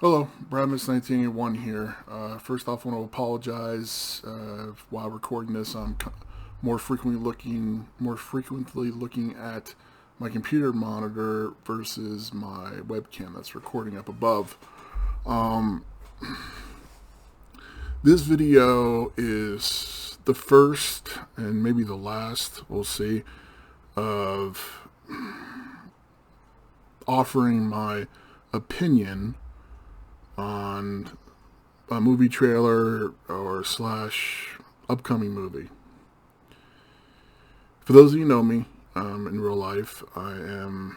Hello, Brad1981 here. First off, I want to apologize. While recording this, I'm more frequently looking at my computer monitor versus my webcam that's recording up above. Um, this video is the first and maybe the last, we'll see, of offering my opinion on a movie trailer or slash upcoming movie. For those of you who know me in real life, I am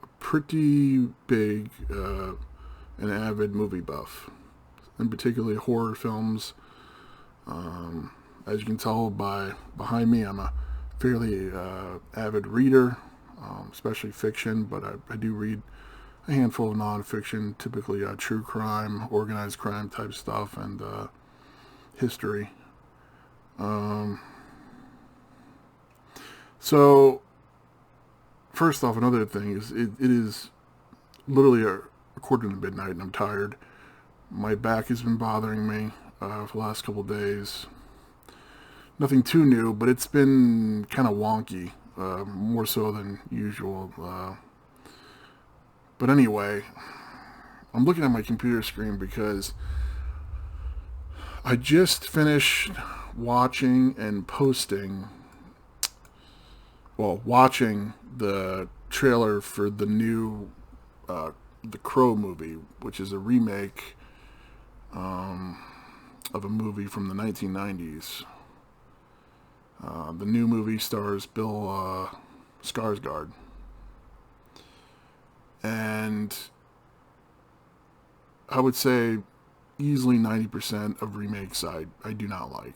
a pretty big and avid movie buff, and particularly horror films. As you can tell by behind me, I'm a fairly avid reader, especially fiction, but I do read a handful of nonfiction, typically true crime, organized crime type stuff, and history. Um, so, first off, another thing is it is literally a quarter to midnight, and I'm tired. My back has been bothering me for the last couple of days. Nothing too new, but it's been kind of wonky, more so than usual. But anyway, I'm looking at my computer screen because I just finished watching and posting, watching the trailer for the new The Crow movie, which is a remake of a movie from the 1990s. The new movie stars Bill Skarsgård. And I would say easily 90% of remakes I do not like.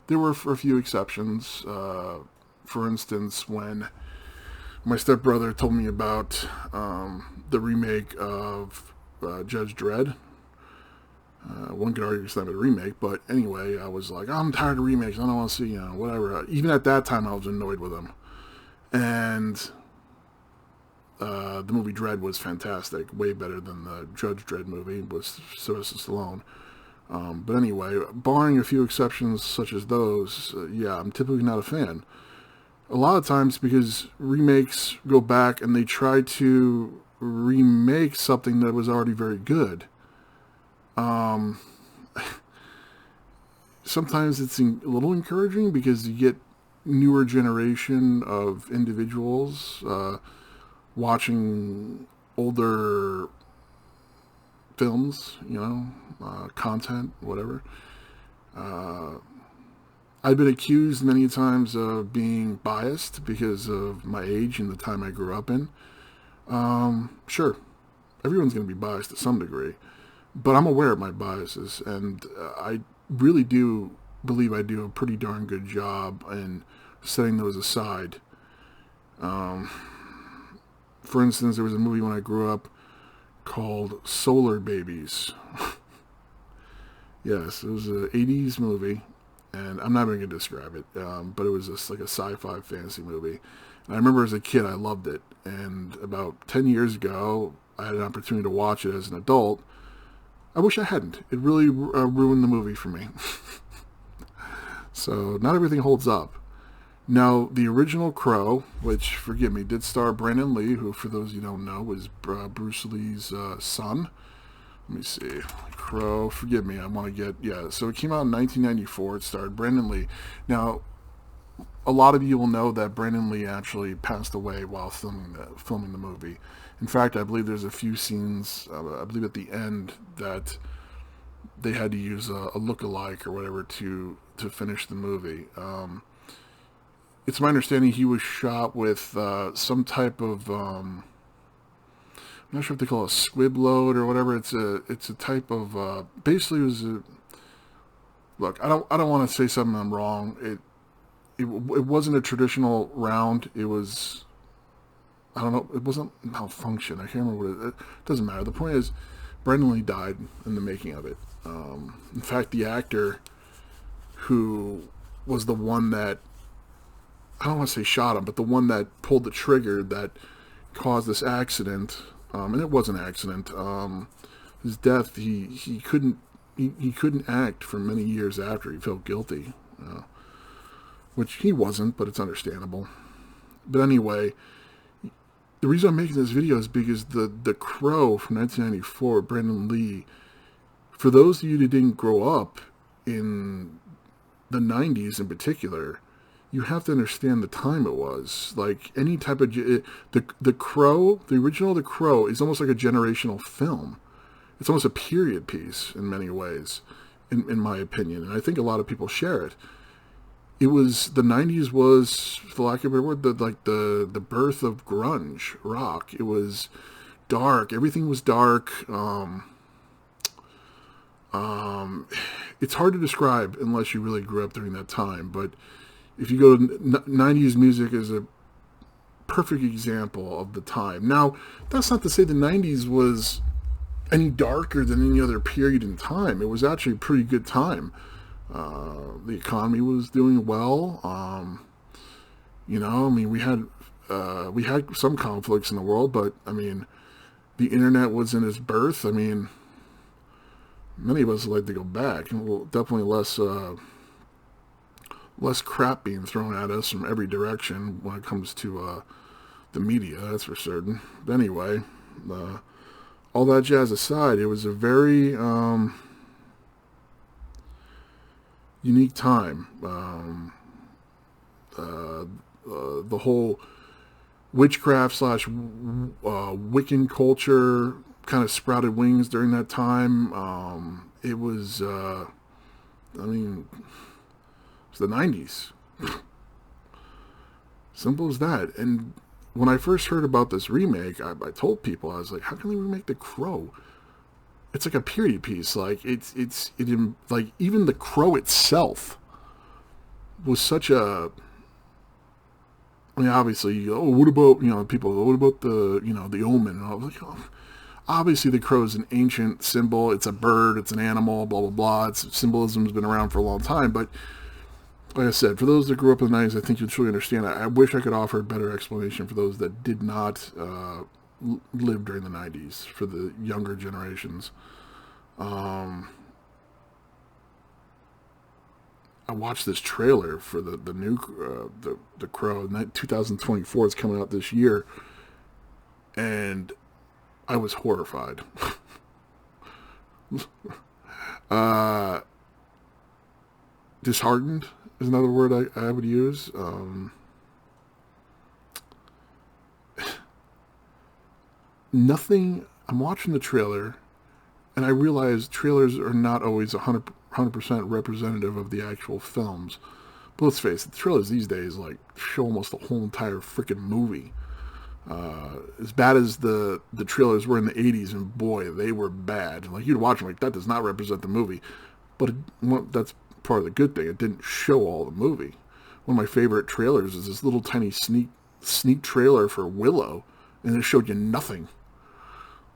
There were a few exceptions. For instance, when my stepbrother told me about the remake of Judge Dredd. One could argue it's not a remake, but anyway, I was like, I'm tired of remakes. I don't want to see, whatever. Even at that time, I was annoyed with them. And the movie Dredd was fantastic, way better than the Judge Dredd movie with Sylvester Stallone. But anyway, barring a few exceptions such as those, yeah, I'm typically not a fan. A lot of times because remakes go back and they try to remake something that was already very good. Um, Sometimes it's a little encouraging because you get newer generation of individuals watching older films, content, whatever. Uh, I've been accused many times of being biased because of my age and the time I grew up in. Sure, everyone's going to be biased to some degree, but I'm aware of my biases, and I really do believe I do a pretty darn good job in setting those aside. Um, for instance, there was a movie when I grew up called Solar Babies. Yes, it was an 80s movie, and I'm not even going to describe it, but it was just like a sci-fi fantasy movie. And I remember as a kid, I loved it, and about 10 years ago, I had an opportunity to watch it as an adult. I wish I hadn't. It really ruined the movie for me. So, not everything holds up. Now, the original Crow, which, forgive me, did star Brandon Lee, who, for those you don't know, was Bruce Lee's son. Let me see. Crow, forgive me, I want to get, yeah. So it came out in 1994. It starred Brandon Lee. Now, a lot of you will know that Brandon Lee actually passed away while filming the movie. In fact, I believe there's a few scenes, I believe at the end, that they had to use a look-alike or whatever to finish the movie. It's my understanding he was shot with some type of I'm not sure if they call it a squib load or whatever. It's a type of basically it was a look. I don't want to say something I'm wrong. It wasn't a traditional round. It was I don't know. It wasn't malfunction. I can't remember what it doesn't matter. The point is, Brendan Lee died in the making of it. In fact, the actor who was the one that I don't want to say shot him, but the one that pulled the trigger that caused this accident and it was an accident. His death, he couldn't act for many years after. He felt guilty, which he wasn't, but it's understandable. But anyway, the reason I'm making this video is because the Crow from 1994, Brandon Lee. For those of you that didn't grow up in the 90s in particular, you have to understand the time it was. Like any type of the Crow, the original The Crow is almost like a generational film. It's almost a period piece in many ways, in my opinion, and I think a lot of people share it. It was the 90s was, for lack of a better word, the birth of grunge rock. It was dark. Everything was dark. It's hard to describe unless you really grew up during that time. But if you go to 90s music is a perfect example of the time. Now, that's not to say the 90s was any darker than any other period in time. It was actually a pretty good time. The economy was doing well. I mean, we had some conflicts in the world, but I mean, the internet was in its birth. I mean, many of us like to go back, and definitely less crap being thrown at us from every direction when it comes to the media. That's for certain. But anyway, all that jazz aside, it was a very unique time. The whole witchcraft / Wiccan culture kind of sprouted wings during that time. It was, I mean, it's the 90s. Simple as that. And when I first heard about this remake, I told people, I was like, how can they remake The Crow? It's like a period piece. Like like even The Crow itself was such a. I mean, obviously, what about people? What about the Omen? And I was like, obviously, the crow is an ancient symbol. It's a bird. It's an animal. Blah blah blah. Its symbolism has been around for a long time. But like I said, for those that grew up in the 90s, I think you'll truly understand. I wish I could offer a better explanation for those that did not live during the 90s, for the younger generations. I watched this trailer for the new the Crow. 2024 is coming out this year, and I was horrified. Disheartened is another word I would use. Nothing. I'm watching the trailer, and I realize trailers are not always 100% representative of the actual films. But let's face it, the trailers these days show almost the whole entire freaking movie. As bad as the trailers were in the 80s, and boy, they were bad. Like, you'd watch them that does not represent the movie. But that's part of the good thing. It didn't show all the movie. One of my favorite trailers is this little tiny sneak trailer for Willow, and it showed you nothing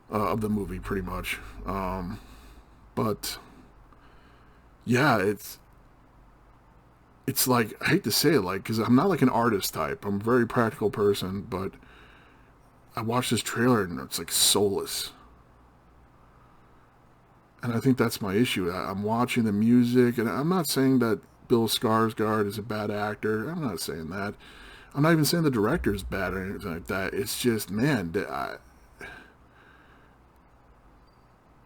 of the movie, pretty much. But yeah, it's like, I hate to say it, because I'm not an artist type. I'm a very practical person, but I watched this trailer and it's soulless. And I think that's my issue. I'm watching the music, and I'm not saying that Bill Skarsgård is a bad actor. I'm not saying that. I'm not even saying the director is bad or anything like that. It's just, man,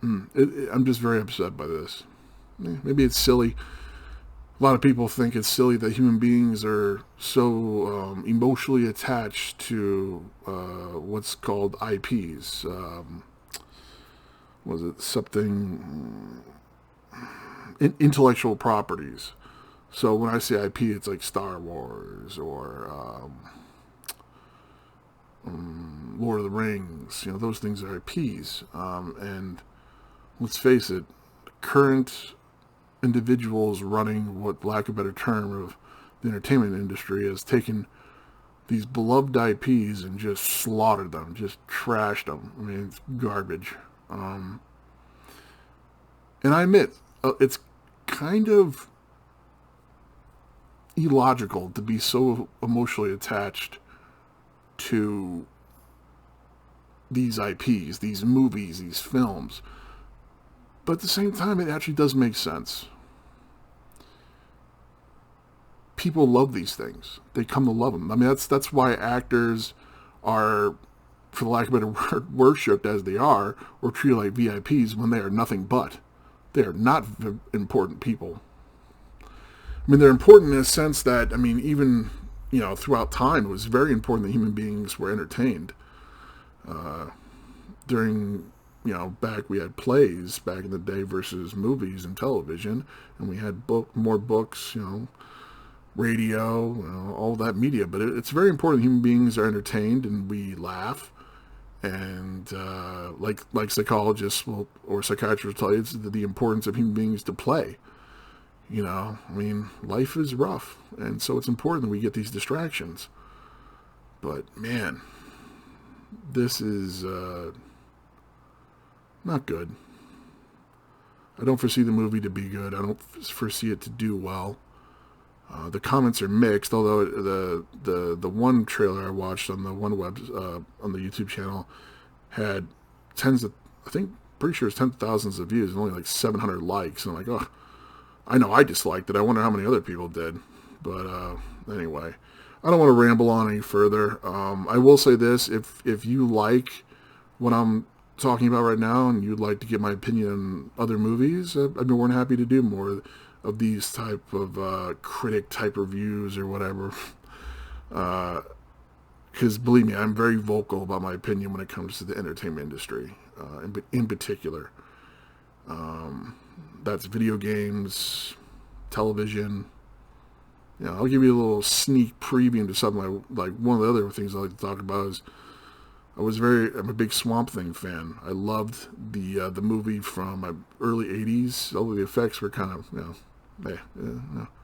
I'm just very upset by this. Maybe it's silly. A lot of people think it's silly that human beings are so emotionally attached to what's called IPs. Was it something? Intellectual properties. So when I say IP, it's like Star Wars or Lord of the Rings. Those things are IPs. And let's face it, current individuals running what, lack of a better term, of the entertainment industry has taken these beloved IPs and just slaughtered them, just trashed them. I mean, it's garbage. And I admit, it's kind of illogical to be so emotionally attached to these IPs, these movies, these films. But at the same time, it actually does make sense. People love these things. They come to love them. I mean, that's why actors are, for the lack of a better word, worshipped as they are, or treated like VIPs when they are nothing but. They are not important people. I mean, they're important in a sense that, I mean, even, throughout time, it was very important that human beings were entertained. During, back we had plays back in the day versus movies and television, and we had more books, radio, all that media. But it's very important human beings are entertained and we laugh. And like psychologists or psychiatrists will tell you, it's the importance of human beings to play. I mean, life is rough, and so it's important that we get these distractions. But man, this is not good. I don't foresee the movie to be good. I don't foresee it to do well. The comments are mixed, although the one trailer I watched on the one on the YouTube channel had pretty sure it's tens of thousands of views and only like 700 likes. And I'm like, oh, I know I disliked it. I wonder how many other people did. But anyway, I don't want to ramble on any further. I will say this: if you like what I'm talking about right now and you'd like to get my opinion on other movies, I'd be more than happy to do more of these type of critic type reviews or whatever. Because believe me, I'm very vocal about my opinion when it comes to the entertainment industry, in particular. That's video games, television. I'll give you a little sneak preview into something like one of the other things I like to talk about is I'm a big Swamp Thing fan. I loved the movie from my early 80s, although the effects were kind of,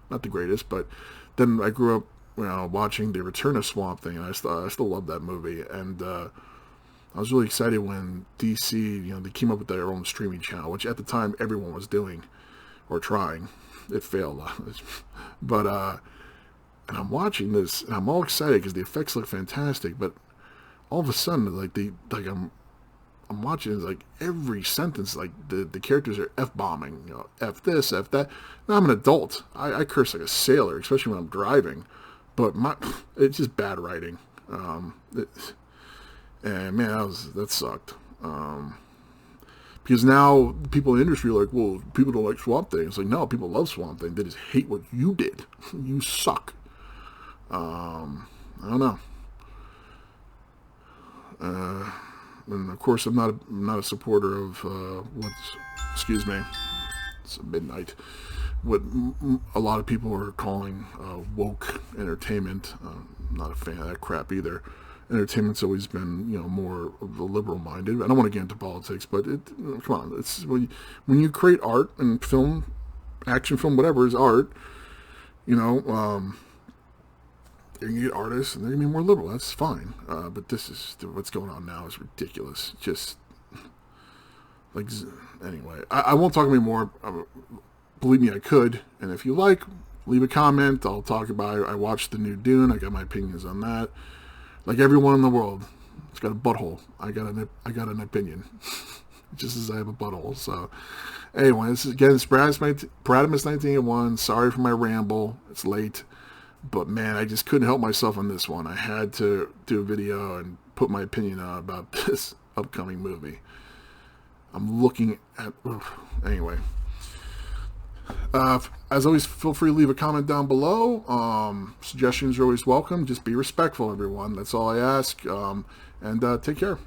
not the greatest, but then I grew up, watching The Return of Swamp Thing, and I still love that movie, and I was really excited when DC, they came up with their own streaming channel, which at the time everyone was doing, or trying. It failed, but, and I'm watching this, and I'm all excited because the effects look fantastic, but all of a sudden, I'm watching, it's like every sentence, like the characters are F-bombing, F this, F that. Now I'm an adult. I curse like a sailor, especially when I'm driving. But it's just bad writing. And man, that sucked. Because now people in the industry are like, well, people don't like Swamp Thing. It's like, no, people love Swamp Thing. They just hate what you did. You suck. I don't know. And of course, I'm not a supporter of excuse me, it's midnight, what a lot of people are calling woke entertainment. I'm not a fan of that crap either. Entertainment's always been, more of the liberal-minded. I don't want to get into politics, but come on, it's when you create art and film, action film, whatever is art, you're going to get artists, and they're going to be more liberal. That's fine. But what's going on now is ridiculous. Just, anyway. I won't talk anymore. Believe me, I could. And if you like, leave a comment. I'll talk about it. I watched the new Dune. I got my opinions on that. Like everyone in the world, it's got a butthole. I got an opinion. Just as I have a butthole. So, anyway, this is, again, it's Bradimus 1981. Sorry for my ramble. It's late. But man, I just couldn't help myself on this one. I had to do a video and put my opinion out about this upcoming movie. I'm looking at... Anyway. As always, feel free to leave a comment down below. Suggestions are always welcome. Just be respectful, everyone. That's all I ask. And take care.